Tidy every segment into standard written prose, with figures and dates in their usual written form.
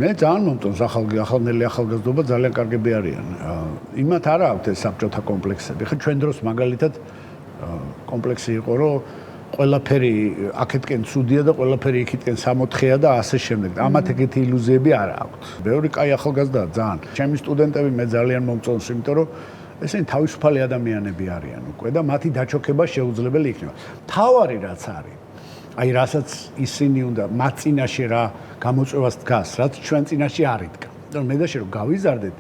მე ძალიან მომწონს ახალნელი ახალგაზრდობა ძალიან კარგები არიან. იმათ არა აქვთ ეს საბჭოთა კომპლექსები. ხა ჩვენ დროს მაგალითად კომპლექსი იყო, რომ ყველაფერი აქეთკენ ცუდია და ყველაფერი იქითკენ სამოთხეა და ასე შემდეგ. ამათ ეგეთი ილუზიები არ აქვთ. ბევრი კაი ახალგაზრდაა ძალიან. ჩემი სტუდენტები მე ძალიან მომწონს, იმიტომ რომ ესენი თავისუფალი ადამიანები არიან უკვე და მათი დაჩოქება შეუძლებელი იქნება. თავარი რაც არის აი რასაც ისინი უნდა მათ წინაშე რა გამოწვევას დგას, რაც ჩვენ წინაშე არ იდგა. მე და შე რომ გავიზარდეთ,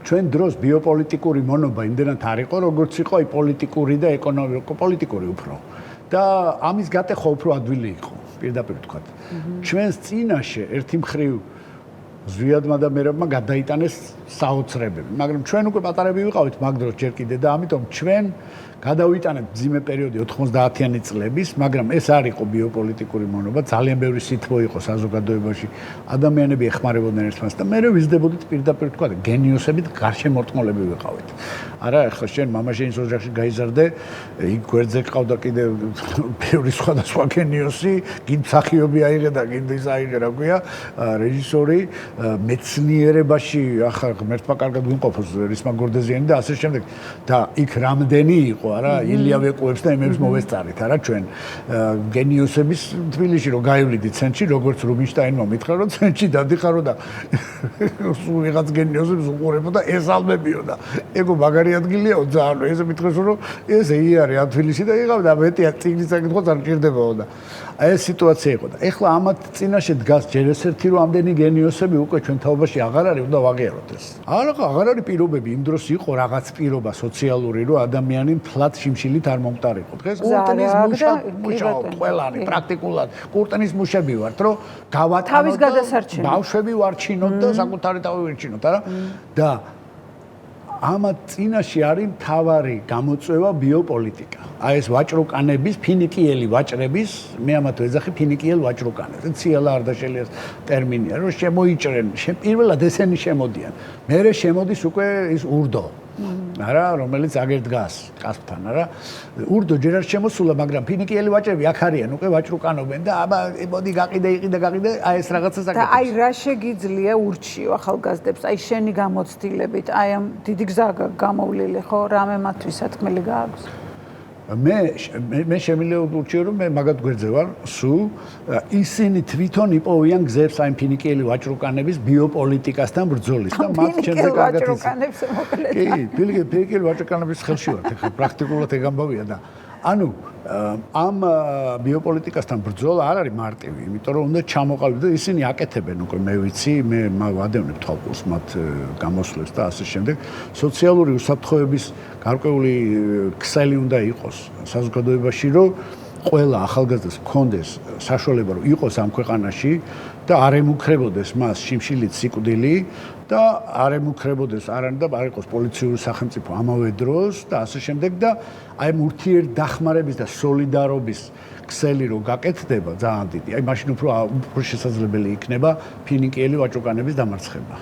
ჩვენ დროს ბიოპოლიტიკური მონობა იმდენად არ იყო, როგორც იყო აი პოლიტიკური და ეკონომიკო-პოლიტიკური უფრო. და ამის გატეხვა უფრო ადვილი იყო, პირდაპირ ვთქვათ. ჩვენს წინაშე ერთი მხრივ ზვიადმა და მერაბმა გადაიტანეს საოცრებები, მაგრამ ჩვენ უკვე პატარები ვიყავით მაგ დროს ჯერ კიდე და ამიტომ ჩვენ გადავიტანეთ მძიმე პერიოდი 90-იანი წლების, მაგრამ ეს არ იყო ბიოპოლიტიკური მონობა, ძალიან ბევრი სითბო იყო საზოგადოებაში, ადამიანები ეხმარებოდნენ ერთმანეთს და მე ვიზრდებოდით პირდაპირ ვთქვათ, გენიოსებით გარშემორტყმოლები ვიყავით. არა, ახლა შენ მამაშენის ოჯახში გაიზარდე, იქ გვერდზე ყავდა კიდე ბევრი სხვადასხვა გენიოსი, კიდე მსახიობი აიღე და კიდე ის აიღე, რა ქვია, რეჟისორი, მეცნიერებაში ახლა ღმერთმა კარგად ვიმყოფოს რისმა გორდეზიანი და ასე შემდეგ და იქ რამდენი იყო არა ილია ვეკუებს და იმებს მოვესწარით არა ჩვენ გენიოსების თბილისში რომ გაივლიდით ცენტრში როგორც რუბინშტაინმა მითხრა რომ ცენტრში დადიხარო და სულ ვიღაც გენიოსებს უყურებო და ესალმებიო და ეგო მაგარი ადგილიაო ძალიან ესე მითხრეს რომ ესე იარე ამ თბილისში და იღავ და მეტია წიგნის საკითხოც არ ჭირდებაო და აი ეს სიტუაცია იყო და ეხლა ამათ წინაშე დგას ჯერ ეს ერთი რომ ამდენი გენიოსები უკვე ჩვენ თაობაში აღარ არის უნდა ვაღიაროთ ეს აღარ არის პირობები იმ დროს იყო რაღაც პირობა სოციალური რომ ადამიანი ფლად შიმშილით არ მომყარიყო დღეს კურტნის მუშაობ ყველანი პრაქტიკულად კურტნის მუშები ვართ რომ გავატანოთ ბავშვები ვარჩინოთ და საკუთარი თავი ვირჩინოთ არა და ამათ წინაშე არის მთავარი გამოწვევა ბიოპოლიტიკა. აი ეს ვაჭრუკანების, ფინიკიელი ვაჭრების, მე ამათ ვეძახი ფინიკიელ ვაჭრუკანებს. ციალა არდაშელი ეს ტერმინია, რომ შემოიჭრენ, პირველად ესენი შემოდიან. მერე შემოდის უკვე ის ურდო. არა, რომელიც აგერ დგას კასპთან, არა? ურდო ჯერ არ შემოსულა, მაგრამ ფინიკიელი ვაჭრები აქ არიან, უკვე ვაჭრუკანობენ და აბა მოდი გაყიდე, აი ეს რაღაცა საკეთებს. და აი რა შეგიძლია ურჩიო ახალგაზრდებს, აი შენი გამოცდილებით, აი ამ დიდი გზა გამოვლილი ხო, რამე მათთვის სათქმელი გააქვს? მე შემიძლია ურჩიო რომ მე მაგათ გვერდზე ვარ, სულ ისინი თვითონ იპოვიან გზებს აი ფინიკიელი ვაჭრუკანების ბიოპოლიტიკასთან ბრძოლის და მათ ჩემზე კარგად ვაჭრუკანებს მოკლედ. კი, ფინიკიელი ვაჭრუკანების ხელში ვარ, ეხლა პრაქტიკულად ეგ ამბავია და ანუ ამ ბიოპოლიტიკასთან ბრძოლა არ არის მარტივი, იმიტომ რომ უნდა ჩამოყალიბდეს და ისინი აკეთებენ უკვე მე ვიცი, მე ვადევნებ თვალყურს მათ გამოსვლებს და ასე შემდეგ. სოციალური უსაფრთხოების გარკვეული ქსელი უნდა იყოს საზოგადოებაში, რომ ყველა ახალგაზრდას ჰქონდეს საშუალება, რომ იყოს ამ ქვეყანაში და არ ემუქრებოდეს მას შიმშილით სიკვდილი და არ ემუქრებოდეს არანაირ და არ იყოს პოლიციური სახელმწიფო ამავე დროს და ასე შემდეგ და აი ურთიერთდახმარების და სოლიდარობის ქსელი რო გაკეთდება ძალიან დიდი. აი მაშინ უფრო შესაძლებელი იქნება ფინიკიელი ვაჭრუკანების დამარცხება.